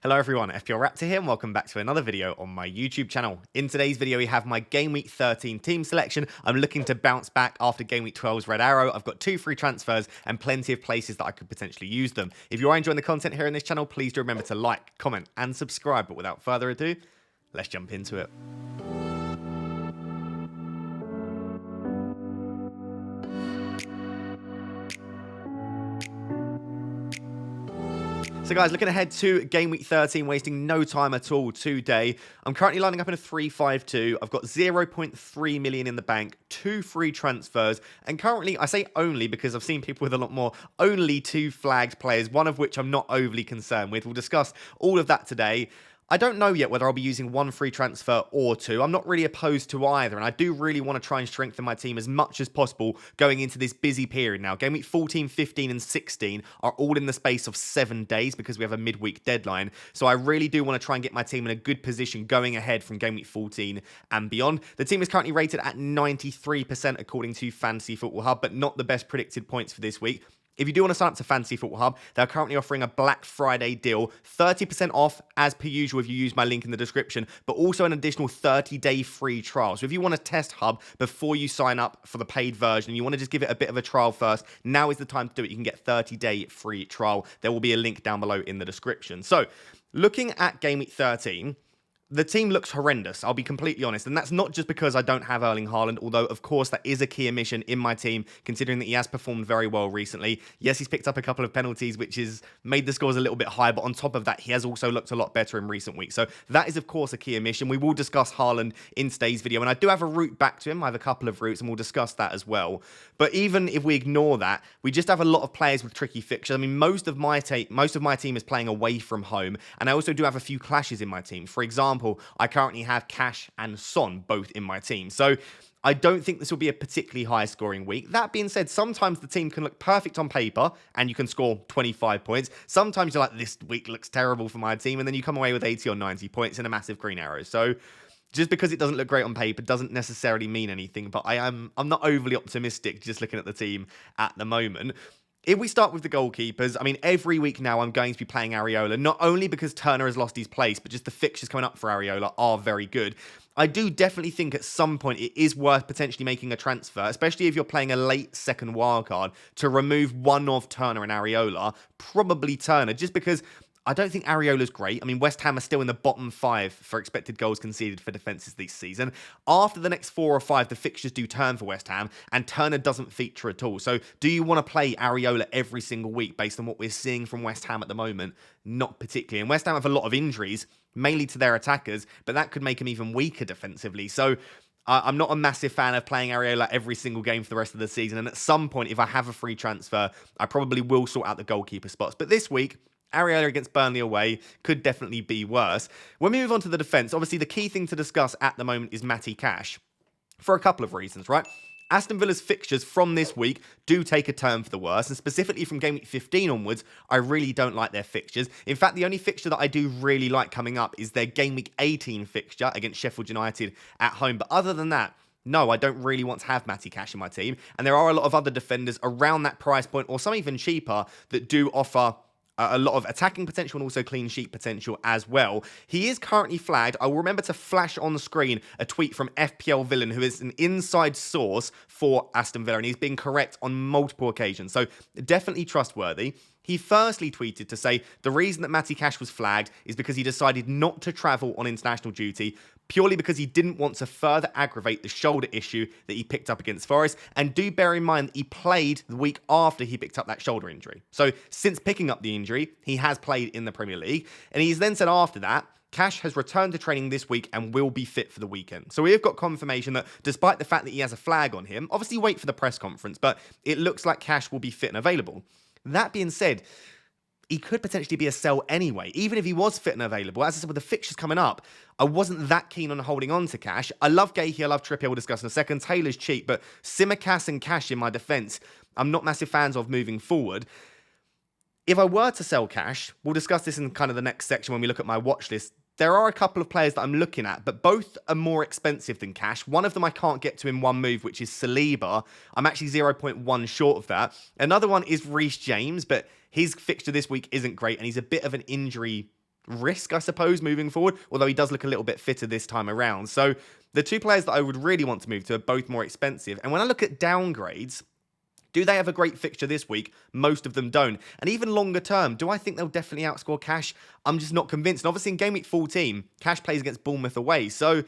Hello everyone, FPL Raptor here and welcome back to another video on my YouTube channel. In today's video we have my Game Week 13 team selection. I'm looking to bounce back after Game Week 12's Red Arrow. I've got 2 free transfers and plenty of places that I could potentially use them. If you are enjoying the content here on this channel, please do remember to like, comment and subscribe. But without further ado, let's jump into it. So guys, looking ahead to Game Week 13, wasting no time at all today. I'm currently lining up in a 3-5-2. I've got 0.3 million in the bank, 2 free transfers, and currently, I say only because I've seen people with a lot more, only 2 flagged players, one of which I'm not overly concerned with. We'll discuss all of that today. I don't know yet whether I'll be using 1 free transfer or 2. I'm not really opposed to either, and I do really want to try and strengthen my team as much as possible going into this busy period now. Game Week 14, 15, and 16 are all in the space of 7 days because we have a midweek deadline. So I really do want to try and get my team in a good position going ahead from Game Week 14 and beyond. The team is currently rated at 93% according to Fantasy Football Hub, but not the best predicted points for this week. If you do want to sign up to Fantasy Football Hub, they're currently offering a Black Friday deal, 30% off as per usual if you use my link in the description, but also an additional 30-day free trial. So if you want to test Hub before you sign up for the paid version, you want to just give it a bit of a trial first, now is the time to do it. You can get 30-day free trial. There will be a link down below in the description. So looking at Game Week 13, the team looks horrendous, I'll be completely honest, and that's not just because I don't have Erling Haaland, although, of course, that is a key omission in my team, considering that he has performed very well recently. Yes, he's picked up a couple of penalties, which has made the scores a little bit higher, but on top of that, he has also looked a lot better in recent weeks. So that is, of course, a key omission. We will discuss Haaland in today's video, and I do have a route back to him. I have a couple of routes, and we'll discuss that as well. But even if we ignore that, we just have a lot of players with tricky fixtures. I mean, most of my team is playing away from home, and I also do have a few clashes in my team. For example, I currently have Cash and Son both in my team. So I don't think this will be a particularly high scoring week. That being said, sometimes the team can look perfect on paper and you can score 25 points. Sometimes you're like, this week looks terrible for my team, and then you come away with 80 or 90 points and a massive green arrow. So just because it doesn't look great on paper doesn't necessarily mean anything, but I'm not overly optimistic just looking at the team at the moment. If we start with the goalkeepers, I mean, every week now I'm going to be playing Areola, not only because Turner has lost his place, but just the fixtures coming up for Areola are very good. I do definitely think at some point it is worth potentially making a transfer, especially if you're playing a late second wildcard, to remove one of Turner and Areola, probably Turner, just because I don't think Areola's great. I mean, West Ham are still in the bottom 5 for expected goals conceded for defences this season. After the next 4 or 5, the fixtures do turn for West Ham, and Turner doesn't feature at all. So do you want to play Areola every single week based on what we're seeing from West Ham at the moment? Not particularly. And West Ham have a lot of injuries, mainly to their attackers, but that could make them even weaker defensively. So I'm not a massive fan of playing Areola every single game for the rest of the season. And at some point, if I have a free transfer, I probably will sort out the goalkeeper spots. But this week, Areola against Burnley away could definitely be worse. When we move on to the defence, obviously the key thing to discuss at the moment is Matty Cash. For a couple of reasons, right? Aston Villa's fixtures from this week do take a turn for the worse, and specifically from Game Week 15 onwards, I really don't like their fixtures. In fact, the only fixture that I do really like coming up is their Game Week 18 fixture against Sheffield United at home. But other than that, no, I don't really want to have Matty Cash in my team. And there are a lot of other defenders around that price point, or some even cheaper, that do offer a lot of attacking potential and also clean sheet potential as well. He is currently flagged. I will remember to flash on the screen a tweet from FPL Villain, who is an inside source for Aston Villa, and he's been correct on multiple occasions. So definitely trustworthy. He firstly tweeted to say the reason that Matty Cash was flagged is because he decided not to travel on international duty, purely because he didn't want to further aggravate the shoulder issue that he picked up against Forest. And do bear in mind that he played the week after he picked up that shoulder injury. So since picking up the injury, he has played in the Premier League. And he's then said after that, Cash has returned to training this week and will be fit for the weekend. So we have got confirmation that despite the fact that he has a flag on him, obviously wait for the press conference, but it looks like Cash will be fit and available. That being said, he could potentially be a sell anyway, even if he was fit and available. As I said, with the fixtures coming up, I wasn't that keen on holding on to Cash. I love Gahey, I love Trippier, we'll discuss in a second. Taylor's cheap, but Simicast and Cash in my defence, I'm not massive fans of moving forward. If I were to sell Cash, we'll discuss this in kind of the next section when we look at my watch list. There are a couple of players that I'm looking at, but both are more expensive than Cash. One of them I can't get to in one move, which is Saliba. I'm actually 0.1 short of that. Another one is Reece James, but his fixture this week isn't great, and he's a bit of an injury risk, I suppose, moving forward, although he does look a little bit fitter this time around. So the two players that I would really want to move to are both more expensive. And when I look at downgrades, do they have a great fixture this week? Most of them don't. And even longer term, do I think they'll definitely outscore Cash? I'm just not convinced. And obviously in Game Week 14, Cash plays against Bournemouth away. So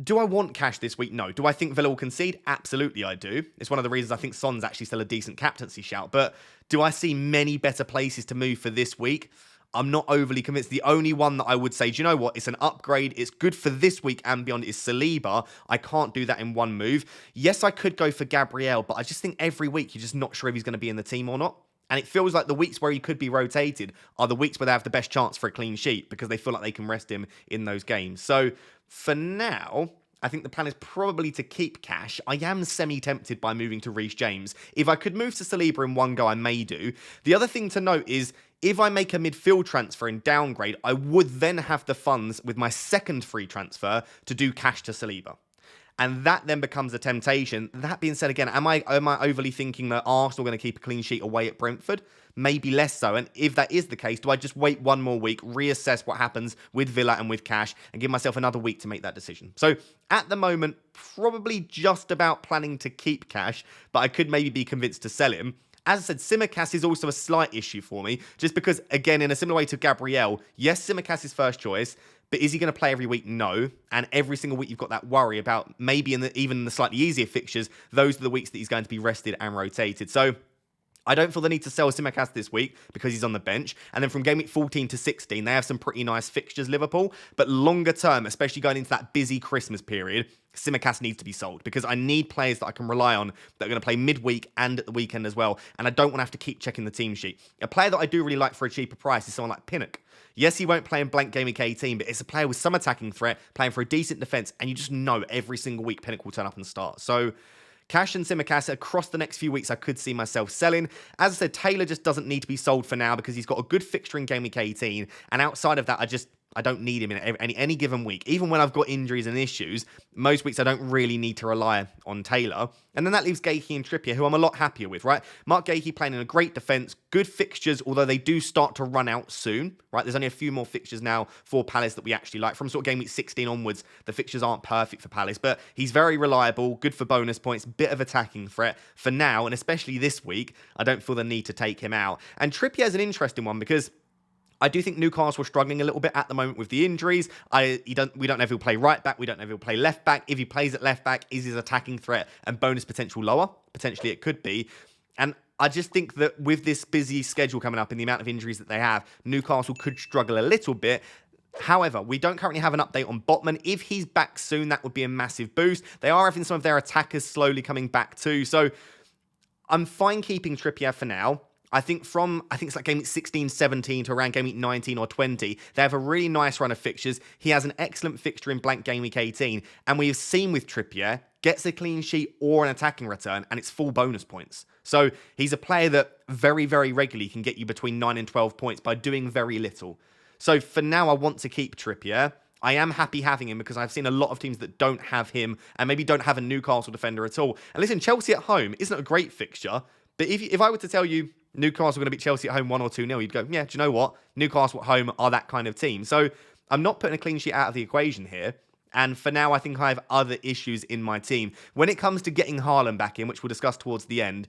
do I want Cash this week? No. Do I think Villa will concede? Absolutely I do. It's one of the reasons I think Son's actually still a decent captaincy shout. But do I see many better places to move for this week? I'm not overly convinced. The only one that I would say, do you know what? It's an upgrade. It's good for this week and beyond is Saliba. I can't do that in one move. Yes, I could go for Gabriel, but I just think every week you're just not sure if he's going to be in the team or not. And it feels like the weeks where he could be rotated are the weeks where they have the best chance for a clean sheet because they feel like they can rest him in those games. So for now, I think the plan is probably to keep Cash. I am semi-tempted by moving to Reece James. If I could move to Saliba in one go, I may do. The other thing to note is, if I make a midfield transfer in downgrade, I would then have the funds with my second free transfer to do Cash to Saliba. And that then becomes a temptation. That being said, again, am I overly thinking that Arsenal are going to keep a clean sheet away at Brentford? Maybe less so. And if that is the case, do I just wait one more week, reassess what happens with Villa and with Cash, and give myself another week to make that decision? So at the moment, probably just about planning to keep Cash, but I could maybe be convinced to sell him. As I said, Tsimikas is also a slight issue for me, just because, again, in a similar way to Gabriel, yes, Tsimikas is first choice, but is he going to play every week? No. And every single week you've got that worry about maybe even the slightly easier fixtures, those are the weeks that he's going to be rested and rotated. So I don't feel the need to sell Tsimikas this week because he's on the bench. And then from Game Week 14 to 16, they have some pretty nice fixtures, Liverpool. But longer term, especially going into that busy Christmas period, Tsimikas needs to be sold because I need players that I can rely on that are going to play midweek and at the weekend as well. And I don't want to have to keep checking the team sheet. A player that I do really like for a cheaper price is someone like Pinnock. Yes, he won't play in blank Game Week 18, but it's a player with some attacking threat, playing for a decent defence, and you just know every single week Pinnock will turn up and start. So Cash and Tsimikas across the next few weeks, I could see myself selling. As I said, Taylor just doesn't need to be sold for now because he's got a good fixture in Game Week 18. And outside of that, I don't need him in any given week. Even when I've got injuries and issues, most weeks I don't really need to rely on Taylor. And then that leaves Gahey and Trippier, who I'm a lot happier with, right? Mark Gahey playing in a great defence, good fixtures, although they do start to run out soon, right? There's only a few more fixtures now for Palace that we actually like. From sort of Game Week 16 onwards, the fixtures aren't perfect for Palace, but he's very reliable, good for bonus points, bit of attacking threat. For now, and especially this week, I don't feel the need to take him out. And Trippier is an interesting one because I do think Newcastle are struggling a little bit at the moment with the injuries. We don't know if he'll play right back. We don't know if he'll play left back. If he plays at left back, is his attacking threat and bonus potential lower? Potentially it could be. And I just think that with this busy schedule coming up and the amount of injuries that they have, Newcastle could struggle a little bit. However, we don't currently have an update on Botman. If he's back soon, that would be a massive boost. They are having some of their attackers slowly coming back too. So I'm fine keeping Trippier for now. I think it's like Game Week 16, 17 to around Game Week 19 or 20, they have a really nice run of fixtures. He has an excellent fixture in blank Game Week 18. And we have seen with Trippier, gets a clean sheet or an attacking return, and it's full bonus points. So he's a player that very, very regularly can get you between 9 and 12 points by doing very little. So for now, I want to keep Trippier. I am happy having him because I've seen a lot of teams that don't have him and maybe don't have a Newcastle defender at all. And listen, Chelsea at home isn't a great fixture, but if I were to tell you Newcastle are going to beat Chelsea at home 1 or 2-0, you'd go, yeah, do you know what? Newcastle at home are that kind of team. So I'm not putting a clean sheet out of the equation here. And for now, I think I have other issues in my team. When it comes to getting Haaland back in, which we'll discuss towards the end,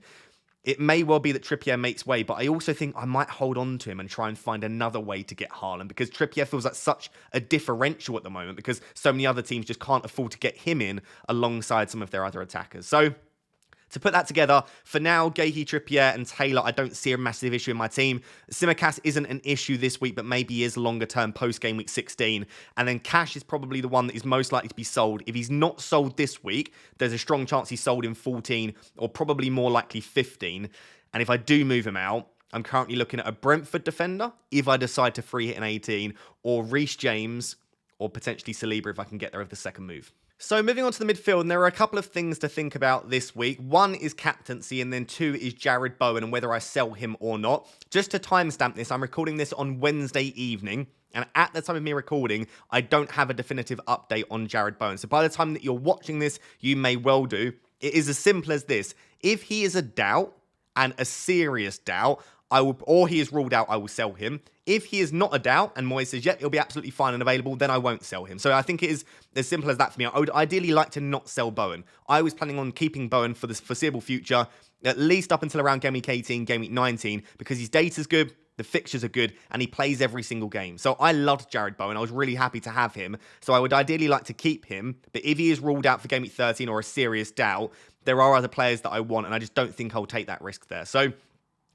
it may well be that Trippier makes way, but I also think I might hold on to him and try and find another way to get Haaland because Trippier feels like such a differential at the moment because so many other teams just can't afford to get him in alongside some of their other attackers. So to put that together, for now, Gahey, Trippier and Taylor, I don't see a massive issue in my team. Tsimikas isn't an issue this week, but maybe is longer term post-Game Week 16. And then Cash is probably the one that is most likely to be sold. If he's not sold this week, there's a strong chance he's sold in 14 or probably more likely 15. And if I do move him out, I'm currently looking at a Brentford defender, if I decide to free hit in 18, or Reece James, or potentially Saliba if I can get there with the second move. So moving on to the midfield, and there are a couple of things to think about this week. One is captaincy, and then two is Jarrod Bowen and whether I sell him or not. Just to timestamp this, I'm recording this on Wednesday evening, and at the time of me recording, I don't have a definitive update on Jarrod Bowen. So by the time that you're watching this, you may well do. It is as simple as this. If he is a doubt, and a serious doubt, or he is ruled out, I will sell him. If he is not a doubt and Moyes says, yep, he'll be absolutely fine and available, then I won't sell him. So I think it is as simple as that for me. I would ideally like to not sell Bowen. I was planning on keeping Bowen for the foreseeable future, at least up until around Game Week 18, Game Week 19, because his data's good, the fixtures are good, and he plays every single game. So I loved Jarrod Bowen. I was really happy to have him. So I would ideally like to keep him. But if he is ruled out for Game Week 13 or a serious doubt, there are other players that I want, and I just don't think I'll take that risk there. So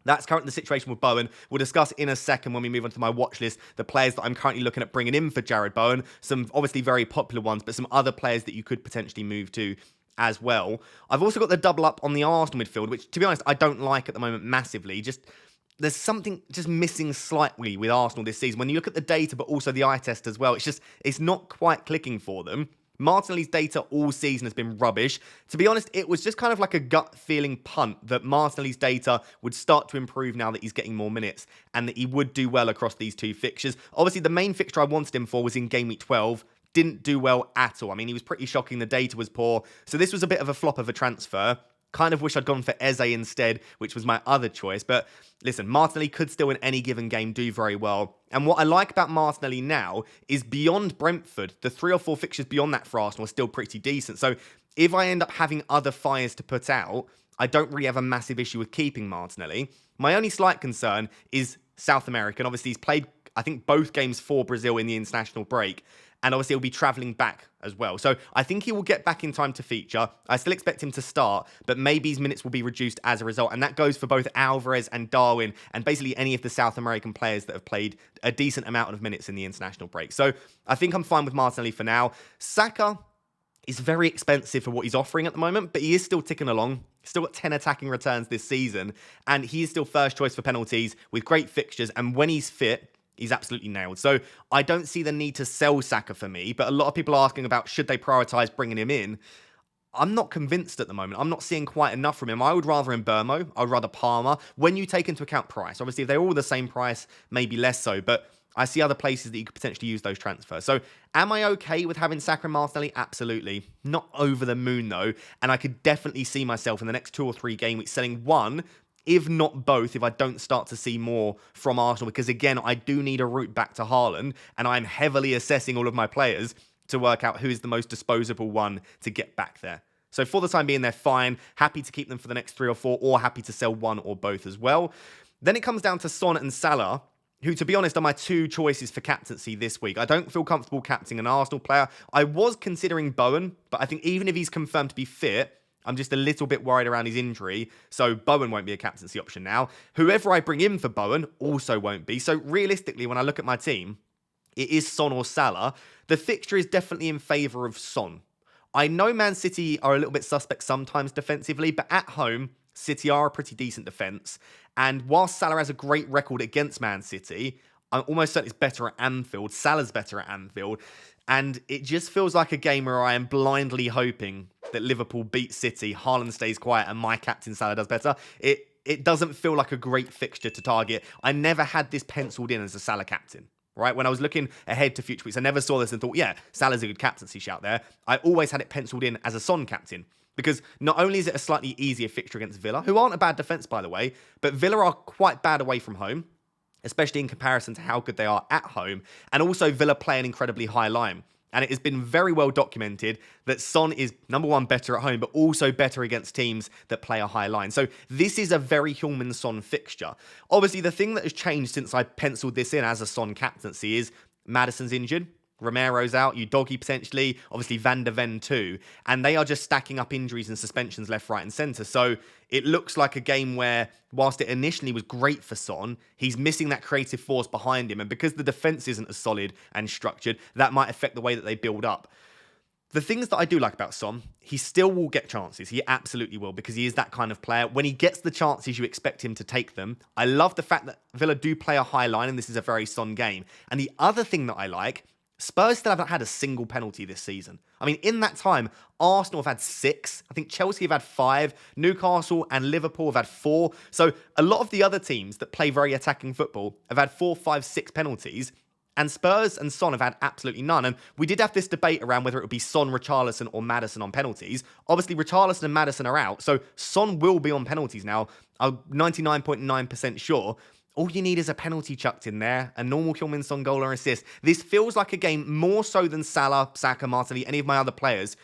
that's currently the situation with Bowen. We'll discuss in a second when we move on to my watch list, the players that I'm currently looking at bringing in for Jarrod Bowen. Some obviously very popular ones, but some other players that you could potentially move to as well. I've also got the double up on the Arsenal midfield, which, to be honest, I don't like at the moment massively. There's something just missing slightly with Arsenal this season. When you look at the data, but also the eye test as well, it's not quite clicking for them. Martinelli's data all season has been rubbish. To be honest, it was just kind of like a gut feeling punt that Martinelli's data would start to improve now that he's getting more minutes and that he would do well across these two fixtures. Obviously, the main fixture I wanted him for was in Game Week 12. Didn't do well at all. I mean, he was pretty shocking. The data was poor. So this was a bit of a flop of a transfer. Kind of wish I'd gone for Eze instead, which was my other choice. But listen, Martinelli could still in any given game do very well. And what I like about Martinelli now is beyond Brentford, the 3 or 4 fixtures beyond that for Arsenal are still pretty decent. So if I end up having other fires to put out, I don't really have a massive issue with keeping Martinelli. My only slight concern is South America. And obviously he's played, I think, both games for Brazil in the international break. And obviously he'll be travelling back as well. So I think he will get back in time to feature. I still expect him to start, but maybe his minutes will be reduced as a result. And that goes for both Alvarez and Darwin and basically any of the South American players that have played a decent amount of minutes in the international break. So I think I'm fine with Martinelli for now. Saka is very expensive for what he's offering at the moment, but he is still ticking along. Still got 10 attacking returns this season. And he is still first choice for penalties with great fixtures. And when he's fit, he's absolutely nailed. So I don't see the need to sell Saka for me, but a lot of people are asking about should they prioritise bringing him in. I'm not convinced at the moment. I'm not seeing quite enough from him. I would rather Mbeumo. I would rather Palmer. When you take into account price, obviously if they're all the same price, maybe less so, but I see other places that you could potentially use those transfers. So am I okay with having Saka and Martinelli? Absolutely. Not over the moon though, and I could definitely see myself in the next 2 or 3 game weeks selling one, if not both, if I don't start to see more from Arsenal. Because again, I do need a route back to Haaland, and I'm heavily assessing all of my players to work out who is the most disposable one to get back there. So for the time being, they're fine. Happy to keep them for the next 3 or 4, or happy to sell one or both as well. Then it comes down to Son and Salah, who, to be honest, are my 2 choices for captaincy this week. I don't feel comfortable captaining an Arsenal player. I was considering Bowen, but I think even if he's confirmed to be fit, I'm just a little bit worried around his injury, so Bowen won't be a captaincy option now. Whoever I bring in for Bowen also won't be. So realistically, when I look at my team, it is Son or Salah. The fixture is definitely in favour of Son. I know Man City are a little bit suspect sometimes defensively, but at home, City are a pretty decent defence. And whilst Salah has a great record against Man City, I'm almost certain it's better at Anfield. Salah's better at Anfield. And it just feels like a game where I am blindly hoping that Liverpool beat City, Haaland stays quiet, and my captain Salah does better. It doesn't feel like a great fixture to target. I never had this penciled in as a Salah captain, right? When I was looking ahead to future weeks, I never saw this and thought, yeah, Salah's a good captaincy shout there. I always had it penciled in as a Son captain. Because not only is it a slightly easier fixture against Villa, who aren't a bad defence, by the way, but Villa are quite bad away from home, especially in comparison to how good they are at home. And also Villa play an incredibly high line. And it has been very well documented that Son is, number one, better at home, but also better against teams that play a high line. So this is a very Heung-min-Son fixture. Obviously, the thing that has changed since I penciled this in as a Son captaincy is Maddison's injured. Romero's out, Udogie potentially, obviously Van de Ven too, and they are just stacking up injuries and suspensions left, right and centre. So it looks like a game where, whilst it initially was great for Son, he's missing that creative force behind him, and because the defence isn't as solid and structured, that might affect the way that they build up. The things that I do like about Son, he still will get chances. He absolutely will, because he is that kind of player. When he gets the chances, you expect him to take them. I love the fact that Villa do play a high line, and this is a very Son game. And the other thing that I like, Spurs still haven't had a single penalty this season. I mean, in that time, Arsenal have had 6. I think Chelsea have had 5. Newcastle and Liverpool have had 4. So a lot of the other teams that play very attacking football have had 4, 5, 6 penalties. And Spurs and Son have had absolutely none. And we did have this debate around whether it would be Son, Richarlison, or Maddison on penalties. Obviously, Richarlison and Maddison are out, so Son will be on penalties now. I'm 99.9% sure. All you need is a penalty chucked in there, a normal Heung-min Son goal or assist. This feels like a game more so than Salah, Saka, Martinelli, any of my other players,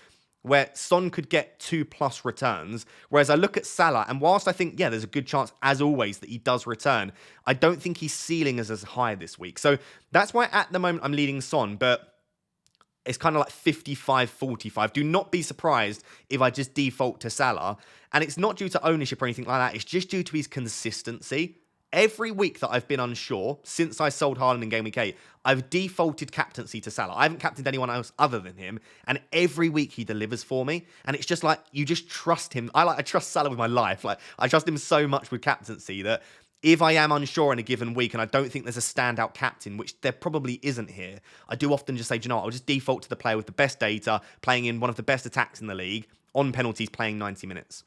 where Son could get 2+ returns. Whereas I look at Salah, and whilst I think, yeah, there's a good chance, as always, that he does return, I don't think his ceiling is as high this week. So that's why at the moment I'm leading Son, but it's kind of like 55-45. Do not be surprised if I just default to Salah. And it's not due to ownership or anything like that. It's just due to his consistency. Every week that I've been unsure, since I sold Haaland in Game Week 8, I've defaulted captaincy to Salah. I haven't captained anyone else other than him. And every week he delivers for me. And it's just like, you just trust him. I trust Salah with my life. Like, I trust him so much with captaincy that if I am unsure in a given week and I don't think there's a standout captain, which there probably isn't here, I do often just say, do you know what, I'll just default to the player with the best data, playing in one of the best attacks in the league, on penalties, playing 90 minutes.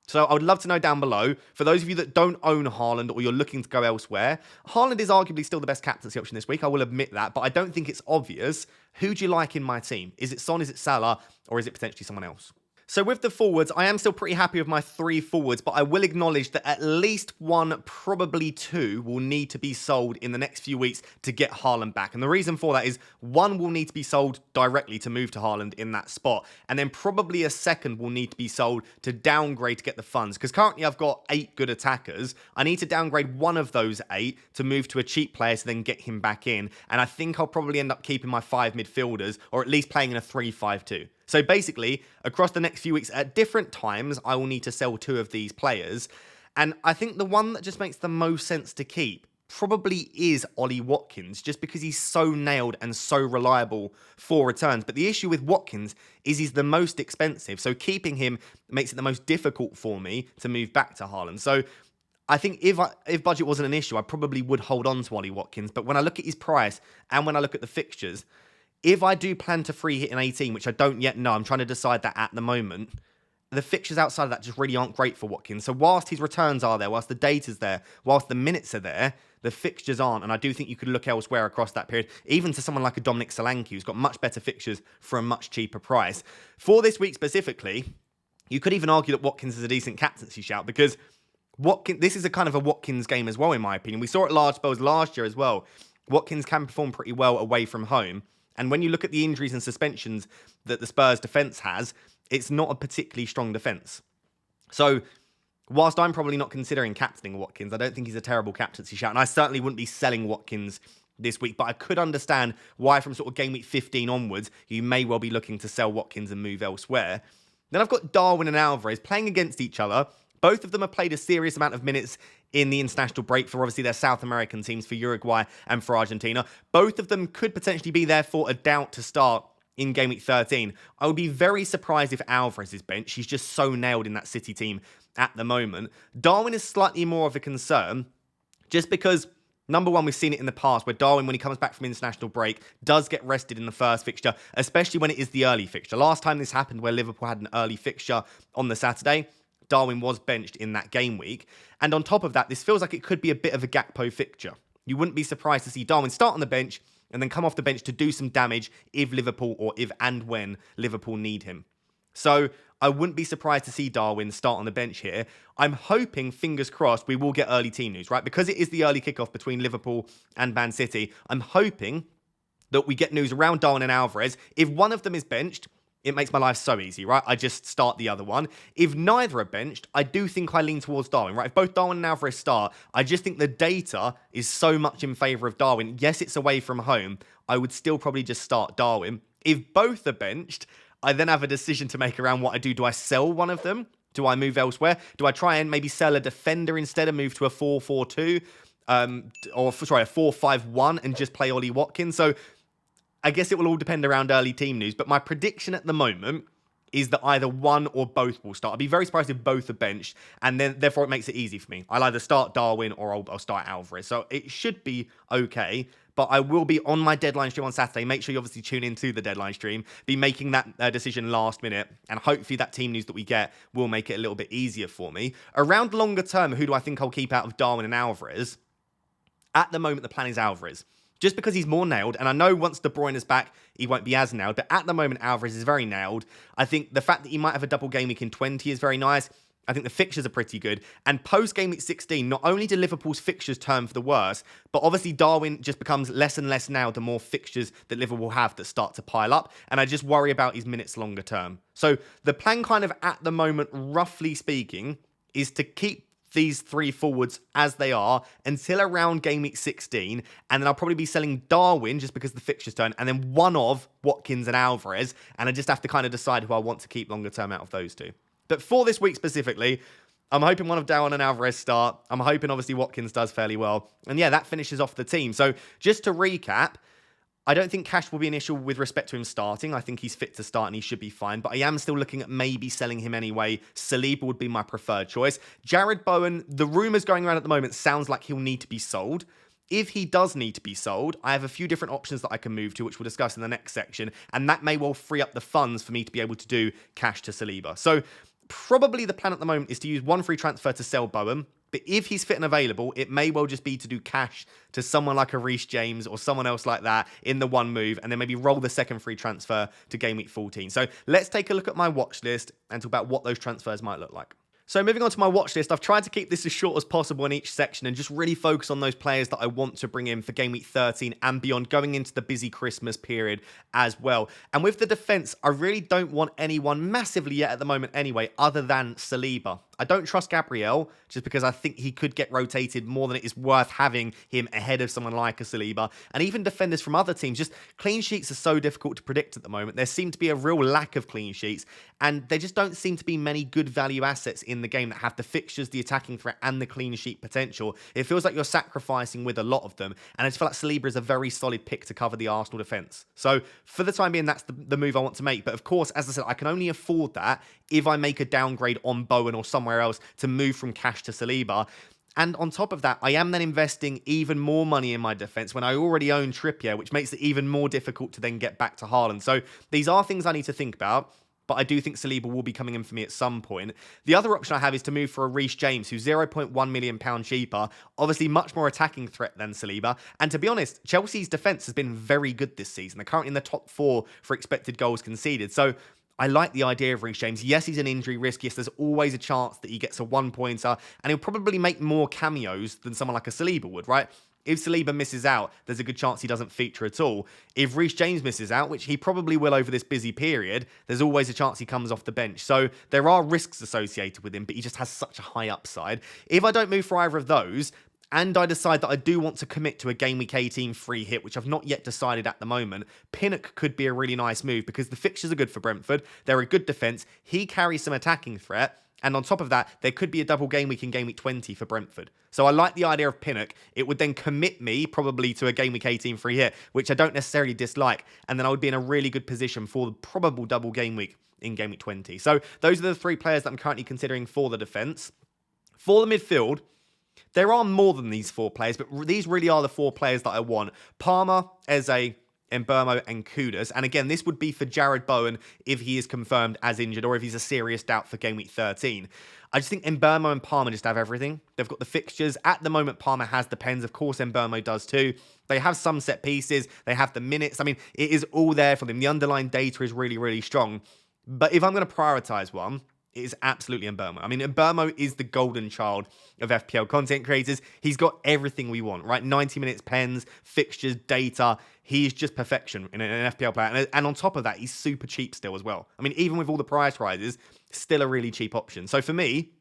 So I would love to know down below, for those of you that don't own Haaland or you're looking to go elsewhere, Haaland is arguably still the best captaincy option this week, I will admit that, but I don't think it's obvious. Who do you like in my team? Is it Son, is it Salah, or is it potentially someone else? So with the forwards, I am still pretty happy with my 3 forwards, but I will acknowledge that at least 1, probably 2, will need to be sold in the next few weeks to get Haaland back. And the reason for that is 1 will need to be sold directly to move to Haaland in that spot. And then probably a second will need to be sold to downgrade to get the funds. Because currently I've got 8 good attackers. I need to downgrade 1 of those 8 to move to a cheap player to then get him back in. And I think I'll probably end up keeping my 5 midfielders, or at least playing in a 3-5-2. So basically, across the next few weeks, at different times, I will need to sell 2 of these players. And I think the one that just makes the most sense to keep probably is Ollie Watkins, just because he's so nailed and so reliable for returns. But the issue with Watkins is he's the most expensive. So keeping him makes it the most difficult for me to move back to Haaland. So I think if budget wasn't an issue, I probably would hold on to Ollie Watkins. But when I look at his price and when I look at the fixtures, if I do plan to free hit in 18, which I don't yet know, I'm trying to decide that at the moment, the fixtures outside of that just really aren't great for Watkins. So whilst his returns are there, whilst the data's there, whilst the minutes are there, the fixtures aren't. And I do think you could look elsewhere across that period, even to someone like a Dominic Solanke, who's got much better fixtures for a much cheaper price. For this week specifically, you could even argue that Watkins is a decent captaincy shout, because this is a kind of a Watkins game as well, in my opinion. We saw it large spells last year as well. Watkins can perform pretty well away from home. And when you look at the injuries and suspensions that the Spurs defence has, it's not a particularly strong defence. So, whilst I'm probably not considering captaining Watkins, I don't think he's a terrible captaincy shout. And I certainly wouldn't be selling Watkins this week. But I could understand why from sort of game week 15 onwards, you may well be looking to sell Watkins and move elsewhere. Then I've got Darwin and Alvarez playing against each other. Both of them have played a serious amount of minutes in the international break for obviously their South American teams, for Uruguay and for Argentina. Both of them could potentially be there for a doubt to start in Game Week 13. I would be very surprised if Alvarez is benched. He's just so nailed in that City team at the moment. Darwin is slightly more of a concern, just because, number one, we've seen it in the past where Darwin, when he comes back from international break, does get rested in the first fixture, especially when it is the early fixture. Last time this happened, where Liverpool had an early fixture on the Saturday, Darwin was benched in that game week. And on top of that, this feels like it could be a bit of a Gakpo fixture. You wouldn't be surprised to see Darwin start on the bench and then come off the bench to do some damage if Liverpool, or if and when Liverpool need him. So I wouldn't be surprised to see Darwin start on the bench here. I'm hoping, fingers crossed, we will get early team news, right? Because it is the early kickoff between Liverpool and Man City, I'm hoping that we get news around Darwin and Alvarez. If one of them is benched, it makes my life so easy, right? I just start the other one. If neither are benched, I do think I lean towards Darwin, right? If both Darwin and Alvarez start, I just think the data is so much in favour of Darwin. Yes, it's away from home. I would still probably just start Darwin. If both are benched, I then have a decision to make around what I do. Do I sell one of them? Do I move elsewhere? Do I try and maybe sell a defender instead and move to a 4-4-2? A 4-5-1 and just play Ollie Watkins? So I guess it will all depend around early team news, but my prediction at the moment is that either one or both will start. I'd be very surprised if both are benched, and then therefore it makes it easy for me. I'll either start Darwin or I'll start Alvarez. So it should be okay, but I will be on my deadline stream on Saturday. Make sure you obviously tune into the deadline stream. Be making that decision last minute, and hopefully that team news that we get will make it a little bit easier for me. Around longer term, who do I think I'll keep out of Darwin and Alvarez? At the moment, the plan is Alvarez. just because he's more nailed. And I know once De Bruyne is back, he won't be as nailed. But at the moment, Alvarez is very nailed. I think the fact that he might have a double game week in 20 is very nice. I think the fixtures are pretty good. And post-game week 16, not only do Liverpool's fixtures turn for the worse, but obviously Darwin just becomes less and less now the more fixtures that Liverpool have that start to pile up. And I just worry about his minutes longer term. So the plan kind of at the moment, roughly speaking, is to keep these three forwards as they are until around game week 16. And then I'll probably be selling Darwin just because the fixtures turn. And then one of Watkins and Alvarez. And I just have to kind of decide who I want to keep longer term out of those two. But for this week specifically, I'm hoping one of Darwin and Alvarez start. I'm hoping, obviously, Watkins does fairly well. And yeah, that finishes off the team. So just to recap, I don't think cash will be an issue with respect to him starting. I think he's fit to start and he should be fine. But I am still looking at maybe selling him anyway. Saliba would be my preferred choice. Jared Bowen, the rumours going around at the moment sounds like he'll need to be sold. If he does need to be sold, I have a few different options that I can move to, which we'll discuss in the next section. And that may well free up the funds for me to be able to do cash to Saliba. So probably the plan at the moment is to use one free transfer to sell Bowen. But if he's fit and available, it may well just be to do cash to someone like a Reece James or someone else like that in the one move, and then maybe roll the second free transfer to game week 14. So let's take a look at my watch list and talk about what those transfers might look like. So moving on to my watch list, I've tried to keep this as short as possible in each section and just really focus on those players that I want to bring in for game week 13 and beyond, going into the busy Christmas period as well. And with the defence, I really don't want anyone massively yet at the moment anyway, other than Saliba. I don't trust Gabriel just because I think he could get rotated more than it is worth having him ahead of someone like a Saliba. And even defenders from other teams, just clean sheets are so difficult to predict at the moment. There seem to be a real lack of clean sheets, and there just don't seem to be many good value assets in the game that have the fixtures, the attacking threat, and the clean sheet potential. It feels like you're sacrificing with a lot of them, and I just feel like Saliba is a very solid pick to cover the Arsenal defence. So for the time being, that's the move I want to make. But of course, as I said, I can only afford that if I make a downgrade on Bowen or somewhere else to move from cash to Saliba. And on top of that, I am then investing even more money in my defence when I already own Trippier, which makes it even more difficult to then get back to Haaland. So these are things I need to think about, but I do think Saliba will be coming in for me at some point. The other option I have is to move for a Reece James, who's £0.1 million cheaper, obviously much more attacking threat than Saliba. And to be honest, Chelsea's defence has been very good this season. They're currently in the top 4 for expected goals conceded. So I like the idea of Reece James. Yes, he's an injury risk. Yes, there's always a chance that he gets a one-pointer, and he'll probably make more cameos than someone like a Saliba would, right? If Saliba misses out, there's a good chance he doesn't feature at all. If Reece James misses out, which he probably will over this busy period, there's always a chance he comes off the bench. So there are risks associated with him, but he just has such a high upside. If I don't move for either of those, and I decide that I do want to commit to a game week 18 free hit, which I've not yet decided at the moment, Pinnock could be a really nice move because the fixtures are good for Brentford. They're a good defence. He carries some attacking threat. And on top of that, there could be a double game week in game week 20 for Brentford. So I like the idea of Pinnock. It would then commit me probably to a game week 18 free hit, which I don't necessarily dislike. And then I would be in a really good position for the probable double game week in game week 20. So those are the 3 players that I'm currently considering for the defence. For the midfield, there are more than these 4 players, but these really are the 4 players that I want. Palmer, Eze, Mbeumo, and Kudus. And again, this would be for Jared Bowen if he is confirmed as injured or if he's a serious doubt for game week 13. I just think Mbeumo and Palmer just have everything. They've got the fixtures. At the moment, Palmer has the pens. Of course, Mbeumo does too. They have some set pieces. They have the minutes. I mean, it is all there for them. The underlying data is really, really strong. But if I'm going to prioritise one, it is absolutely Mbeumo. I mean, Mbeumo is the golden child of FPL content creators. He's got everything we want, right? 90 minutes, pens, fixtures, data. He's just perfection in an FPL player. And on top of that, he's super cheap still as well. I mean, even with all the price rises, still a really cheap option. So for me,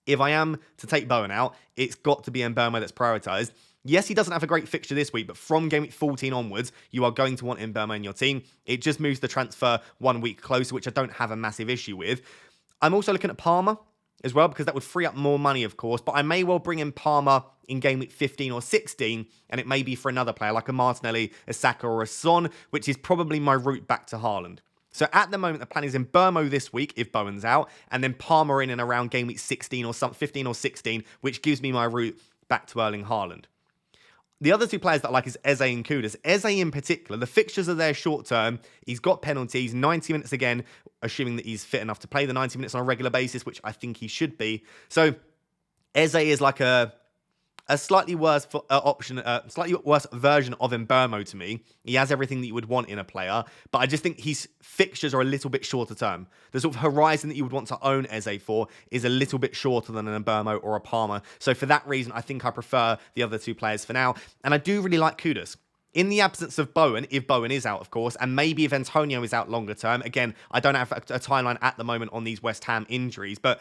if I am to take Bowen out, it's got to be Mbeumo that's prioritised. Yes, he doesn't have a great fixture this week, but from game week 14 onwards, you are going to want Mbeumo in your team. It just moves the transfer 1 week closer, which I don't have a massive issue with. I'm also looking at Palmer as well, because that would free up more money, of course, but I may well bring in Palmer in game week 15 or 16, and it may be for another player like a Martinelli, a Saka, or a Son, which is probably my route back to Haaland. So at the moment, the plan is in Mbeumo this week, if Bowen's out, and then Palmer in and around game week 16 or 15 or 16, which gives me my route back to Erling Haaland. The other 2 players that I like is Eze and Kudus. Eze in particular, the fixtures are there short term. He's got penalties, 90 minutes again, assuming that he's fit enough to play the 90 minutes on a regular basis, which I think he should be. So Eze is like a a slightly worse option, slightly worse version of Mbeumo to me. He has everything that you would want in a player, but I just think his fixtures are a little bit shorter term. The sort of horizon that you would want to own Eze for is a little bit shorter than an Mbeumo or a Palmer. So for that reason, I think I prefer the other two players for now. And I do really like Kudus. In the absence of BOWEN, if BOWEN is out, of course, and maybe if Antonio is out longer term, again, I don't have a timeline at the moment on these West Ham injuries, but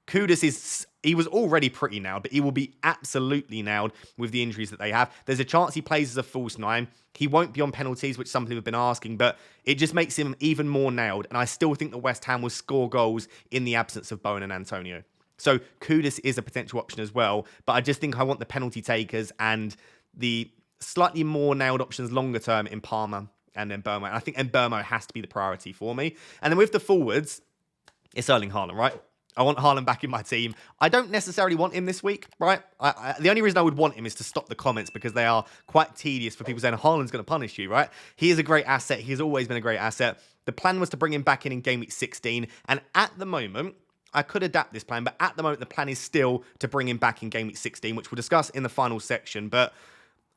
Kudus he was already pretty nailed, but he will be absolutely nailed with the injuries that they have. There's a chance he plays as a false nine. He won't be on penalties, which some people have been asking, but it just makes him even more nailed. And I still think that West Ham will score goals in the absence of BOWEN and Antonio. So Kudus is a potential option as well, but I just think I want the penalty takers and the slightly more nailed options longer term in Palmer and Mbeumo. And I think Mbeumo has to be the priority for me. And then with the forwards, it's Erling Haaland, right? I want Haaland back in my team. I don't necessarily want him this week, right? The only reason I would want him is to stop the comments because they are quite tedious for people saying Haaland's going to punish you, right? He is a great asset. He has always been a great asset. The plan was to bring him back in game week 16. And at the moment, I could adapt this plan, but at the moment, the plan is still to bring him back in game week 16, which we'll discuss in the final section. But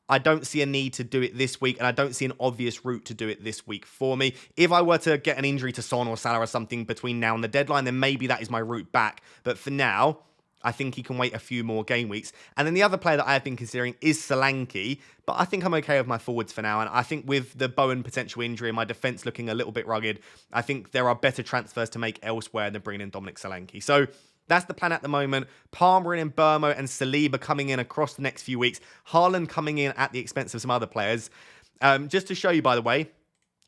I don't see a need to do it this week, and I don't see an obvious route to do it this week for me. If I were to get an injury to Son or Salah or something between now and the deadline, then maybe that is my route back. But for now, I think he can wait a few more game weeks. And then the other player that I have been considering is Solanke, but I think I'm okay with my forwards for now. And I think with the BOWEN potential injury and my defence looking a little bit rugged, I think there are better transfers to make elsewhere than bringing in Dominic Solanke. So that's the plan at the moment. Palmer and Mbeumo and Saliba coming in across the next few weeks. Haaland coming in at the expense of some other players. Just to show you, by the way,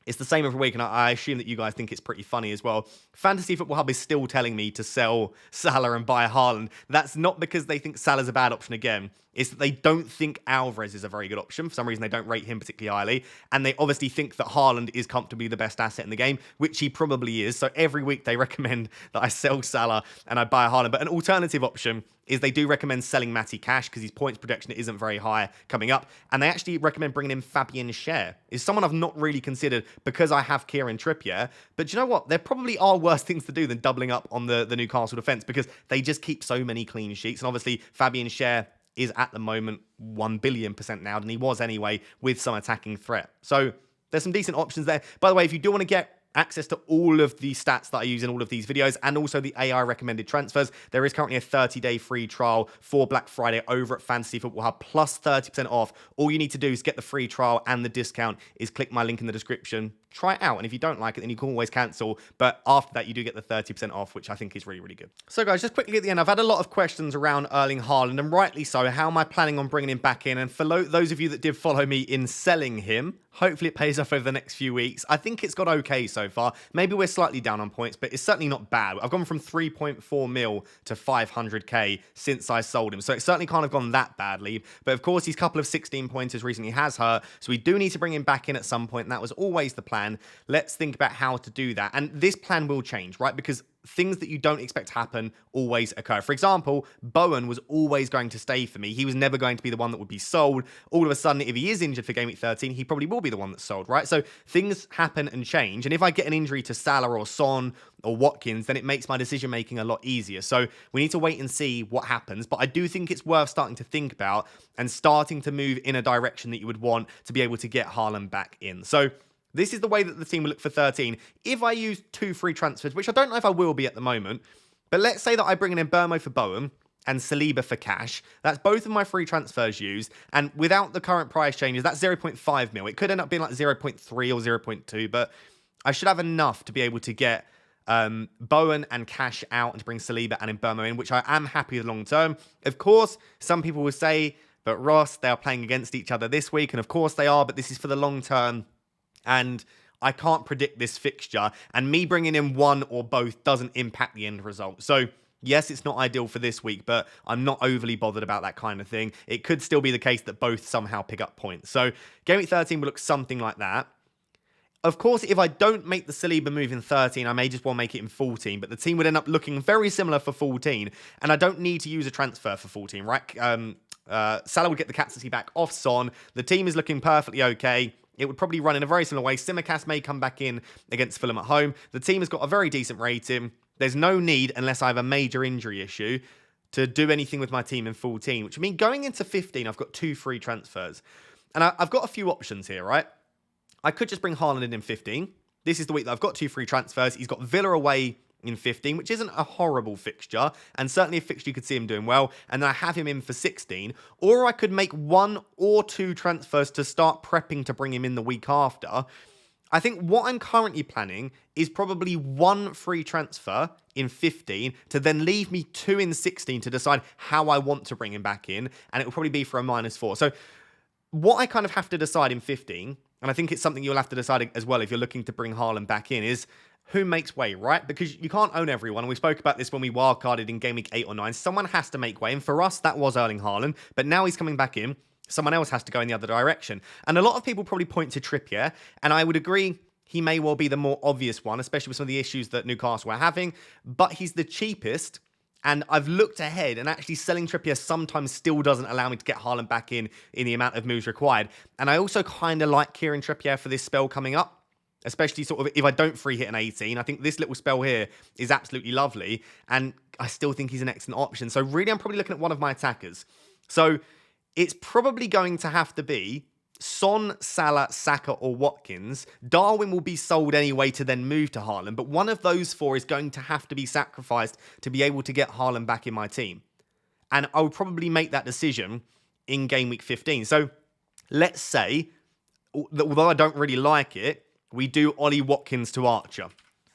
it's the same every week, and I assume that you guys think it's pretty funny as well. Fantasy Football Hub is still telling me to sell Salah and buy Haaland. That's not because they think Salah's a bad option again. It's that they don't think Alvarez is a very good option. For some reason, they don't rate him particularly highly. And they obviously think that Haaland is comfortably the best asset in the game, which he probably is. So every week they recommend that I sell Salah and I buy Haaland. But an alternative option is they do recommend selling Matty Cash because his points projection isn't very high coming up. And they actually recommend bringing in Fabian Schär. Is someone I've not really considered because I have Kieran Trippier. But do you know what? There probably are worse things to do than doubling up on the Newcastle defence because they just keep so many clean sheets. And obviously Fabian Schär is at the moment 1 billion% now than he was anyway with some attacking threat. So there's some decent options there. By the way, if you do want to get access to all of the stats that I use in all of these videos and also the AI recommended transfers, there is currently a 30-day free trial for Black Friday over at Fantasy Football Hub, plus 30% off. All you need to do is get the free trial, and the discount is click my link in the description. Try it out, and if you don't like it, then you can always cancel. But after that, you do get the 30% off, which I think is really, really good. So guys, just quickly at the end, I've had a lot of questions around Erling Haaland, and rightly so. How am I planning on bringing him back in? And for those of you that did follow me in selling him, hopefully it pays off over the next few weeks. I think it's got okay so far. Maybe we're slightly down on points, but it's certainly not bad. I've gone from 3.4 mil to 500k since I sold him. So it's certainly kind of gone that badly. But of course, his couple of 16 pointers recently has hurt. So we do need to bring him back in at some point. And that was always the plan. Let's think about how to do that. And this plan will change, right? Because things that you don't expect to happen always occur. For example, BOWEN was always going to stay for me. He was never going to be the one that would be sold. All of a sudden, if he is injured for game week 13, he probably will be the one that's sold, right? So things happen and change. And if I get an injury to Salah or Son or Watkins, then it makes my decision making a lot easier. So we need to wait and see what happens. But I do think it's worth starting to think about and starting to move in a direction that you would want to be able to get Haaland back in. So this is the way that the team will look for 13. If I use 2 free transfers, which I don't know if I will be at the moment, but let's say that I bring in Mbeumo for BOWEN and Saliba for cash. That's both of my free transfers used. And without the current price changes, that's 0.5 mil. It could end up being like 0.3 or 0.2, but I should have enough to be able to get BOWEN and cash out and to bring Saliba and Mbeumo in, which I am happy with long term. Of course, some people will say, but Ross, they are playing against each other this week. And of course they are, but this is for the long term. And I can't predict this fixture, and me bringing in one or both doesn't impact the end result. So yes, it's not ideal for this week, but I'm not overly bothered about that kind of thing. It could still be the case that both somehow pick up points. So game week 13 will look something like that. Of course, if I don't make the Saliba move in 13, I may just well make it in 14, but the team would end up looking very similar for 14, and I don't need to use a transfer for 14, right? Salah would get the captaincy back off Son. The team is looking perfectly okay. It would probably run in a very similar way. Simicast may come back in against Fulham at home. The team has got a very decent rating. There's no need, unless I have a major injury issue, to do anything with my team in 14, which I mean, going into 15, I've got 2 free transfers. And I've got a few options here, right? I could just bring Haaland in 15. This is the week that I've got 2 free transfers. He's got Villa away in 15, which isn't a horrible fixture, and certainly a fixture you could see him doing well, and then I have him in for 16, or I could make 1 or 2 transfers to start prepping to bring him in the week after. I think what I'm currently planning is probably 1 free transfer in 15 to then leave me 2 in 16 to decide how I want to bring him back in, and it will probably be for a -4. So what I kind of have to decide in 15, and I think it's something you'll have to decide as well if you're looking to bring Haaland back in, is who makes way, right? Because you can't own everyone. And we spoke about this when we wildcarded in Game Week 8 or 9. Someone has to make way. And for us, that was Erling Haaland. But now he's coming back in. Someone else has to go in the other direction. And a lot of people probably point to Trippier. And I would agree he may well be the more obvious one, especially with some of the issues that Newcastle are having. But he's the cheapest. And I've looked ahead, and actually selling Trippier sometimes still doesn't allow me to get Haaland back in the amount of moves required. And I also kind of like Kieran Trippier for this spell coming up. Especially sort of if I don't free hit an 18. I think this little spell here is absolutely lovely. And I still think he's an excellent option. So really, I'm probably looking at one of my attackers. So it's probably going to have to be Son, Salah, Saka, or Watkins. Darwin will be sold anyway to then move to Haaland. But one of those 4 is going to have to be sacrificed to be able to get Haaland back in my team. And I would probably make that decision in Game Week 15. So let's say, although I don't really like it, we do Ollie Watkins to Archer,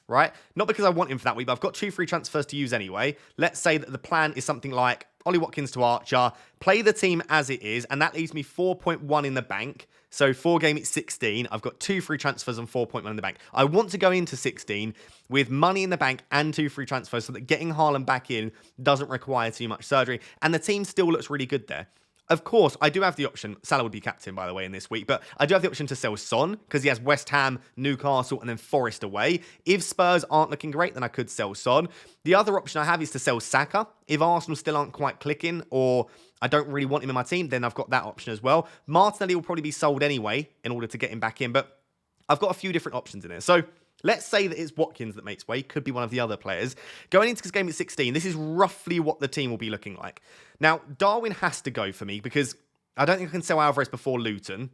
right? Not because I want him for that week, but I've got 2 free transfers to use anyway. Let's say that the plan is something like Ollie Watkins to Archer, play the team as it is, and that leaves me 4.1 in the bank. So for Game Week 16, I've got 2 free transfers and 4.1 in the bank. I want to go into 16 with money in the bank and 2 free transfers so that getting Haaland back in doesn't require too much surgery. And the team still looks really good there. Of course, I do have the option. Salah would be captain, by the way, in this week. But I do have the option to sell Son because he has West Ham, Newcastle, and then Forest away. If Spurs aren't looking great, then I could sell Son. The other option I have is to sell Saka. If Arsenal still aren't quite clicking or I don't really want him in my team, then I've got that option as well. Martinelli will probably be sold anyway in order to get him back in. But I've got a few different options in here. So let's say that it's Watkins that makes way. Could be one of the other players. Going into this game at 16, this is roughly what the team will be looking like. Now, Darwin has to go for me because I don't think I can sell Alvarez before Luton.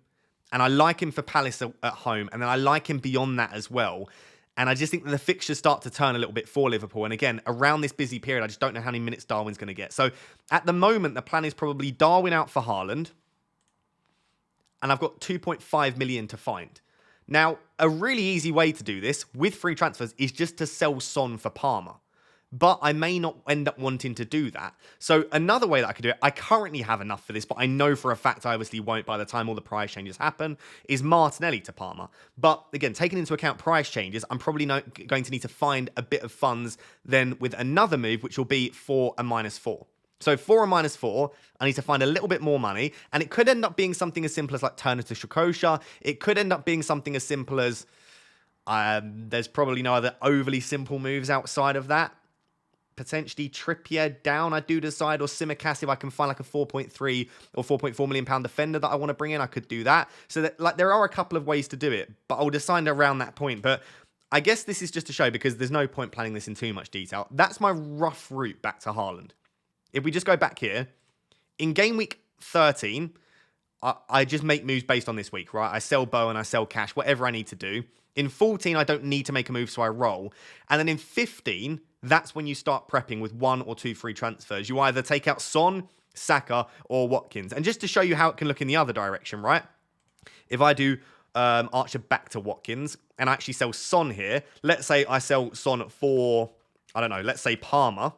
And I like him for Palace at home. And then I like him beyond that as well. And I just think that the fixtures start to turn a little bit for Liverpool. And again, around this busy period, I just don't know how many minutes Darwin's going to get. So at the moment, the plan is probably Darwin out for Haaland. And I've got 2.5 million to find. Now, a really easy way to do this with free transfers is just to sell Son for Palmer. But I may not end up wanting to do that. So another way that I could do it, I currently have enough for this, but I know for a fact I obviously won't by the time all the price changes happen, is Martinelli to Palmer. But again, taking into account price changes, I'm probably going to need to find a bit of funds then with another move, which will be for a -4. So for a -4, I need to find a little bit more money. And it could end up being something as simple as like Turner to Shakosha. It could end up being something as simple as there's probably no other overly simple moves outside of that. Potentially Trippier down, I do decide, or Tsimikas, if I can find like a 4.3 or 4.4 million pound defender that I want to bring in, I could do that. So that, like, there are a couple of ways to do it, but I'll decide around that point. But I guess this is just to show, because there's no point planning this in too much detail. That's my rough route back to Haaland. If we just go back here, in game week 13, I just make moves based on this week, right? I sell BOWEN, I sell cash, whatever I need to do. In 14, I don't need to make a move, so I roll. And then in 15, that's when you start prepping with 1 or 2 free transfers. You either take out Son, Saka, or Watkins. And just to show you how it can look in the other direction, right? If I do Archer back to Watkins, and I actually sell Son here, let's say I sell Son for, I don't know, let's say Palmer.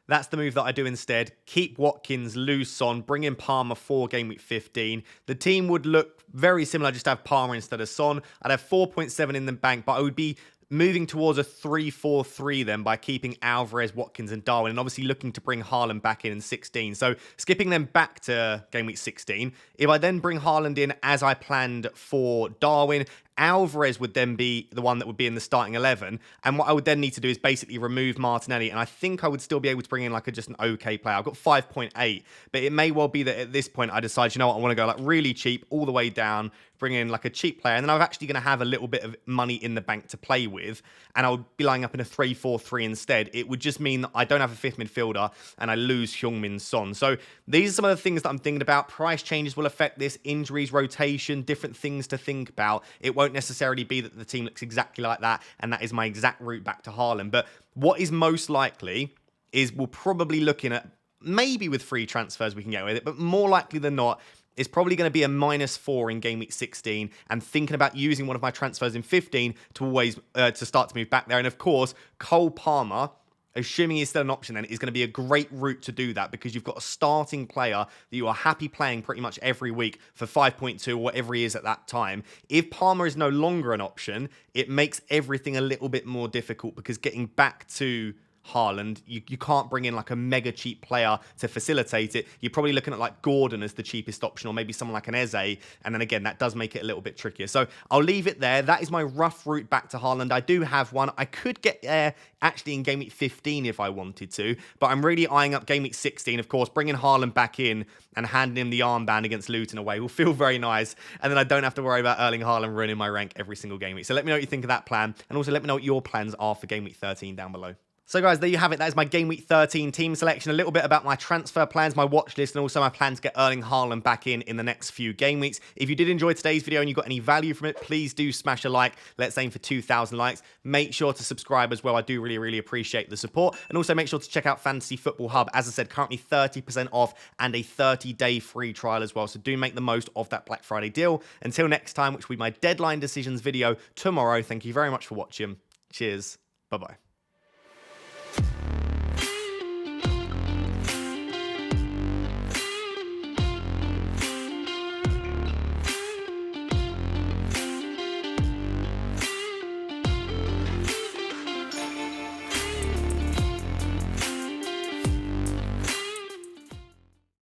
That's the move that I do instead. Keep Watkins, lose Son, bring in Palmer for game week 15. The team would look very similar, just have Palmer instead of Son. I'd have 4.7 in the bank, but I would be moving towards a 3-4-3 then by keeping Alvarez, Watkins, and Darwin, and obviously looking to bring Haaland back in 16. So skipping them back to game week 16. If I then bring Haaland in as I planned for Darwin, Alvarez would then be the one that would be in the starting 11. And what I would then need to do is basically remove Martinelli. And I think I would still be able to bring in like just an okay player. I've got 5.8, but it may well be that at this point I decide, you know what, I want to go like really cheap all the way down, bring in like a cheap player, and then I'm actually going to have a little bit of money in the bank to play with, and I'll be lining up in a 3-4-3 instead. It would just mean that I don't have a fifth midfielder and I lose Heung-min Son. So these are some of the things that I'm thinking about. Price changes will affect this, injuries, rotation, different things to think about. It won't necessarily be that the team looks exactly like that, and that is my exact route back to Haaland. But what is most likely is we're probably looking at, maybe with free transfers we can get away with it, but more likely than not, it's probably going to be a -4 in game week 16, and thinking about using one of my transfers in 15 to always to start to move back there. And of course, Cole Palmer, assuming he's still an option, then is going to be a great route to do that, because you've got a starting player that you are happy playing pretty much every week for 5.2 or whatever he is at that time. If Palmer is no longer an option, it makes everything a little bit more difficult, because getting back to Haaland, you can't bring in like a mega cheap player to facilitate it. You're probably looking at like Gordon as the cheapest option, or maybe someone like an Eze, and then again, that does make it a little bit trickier. So I'll leave it there. That is my rough route back to Haaland. I do have one. I could get there actually in game week 15 if I wanted to, but I'm really eyeing up game week 16. Of course, bringing Haaland back in and handing him the armband against Luton away will feel very nice, and then I don't have to worry about Erling Haaland ruining my rank every single game week. So let me know what you think of that plan, and also let me know what your plans are for game week 13 down below. So guys, there you have it. That is my game week 13 team selection. A little bit about my transfer plans, my watch list, and also my plan to get Erling Haaland back in the next few game weeks. If you did enjoy today's video and you got any value from it, please do smash a like. Let's aim for 2,000 likes. Make sure to subscribe as well. I do really, really appreciate the support. And also make sure to check out Fantasy Football Hub. As I said, currently 30% off and a 30-day free trial as well. So do make the most of that Black Friday deal. Until next time, which will be my deadline decisions video tomorrow. Thank you very much for watching. Cheers. Bye-bye.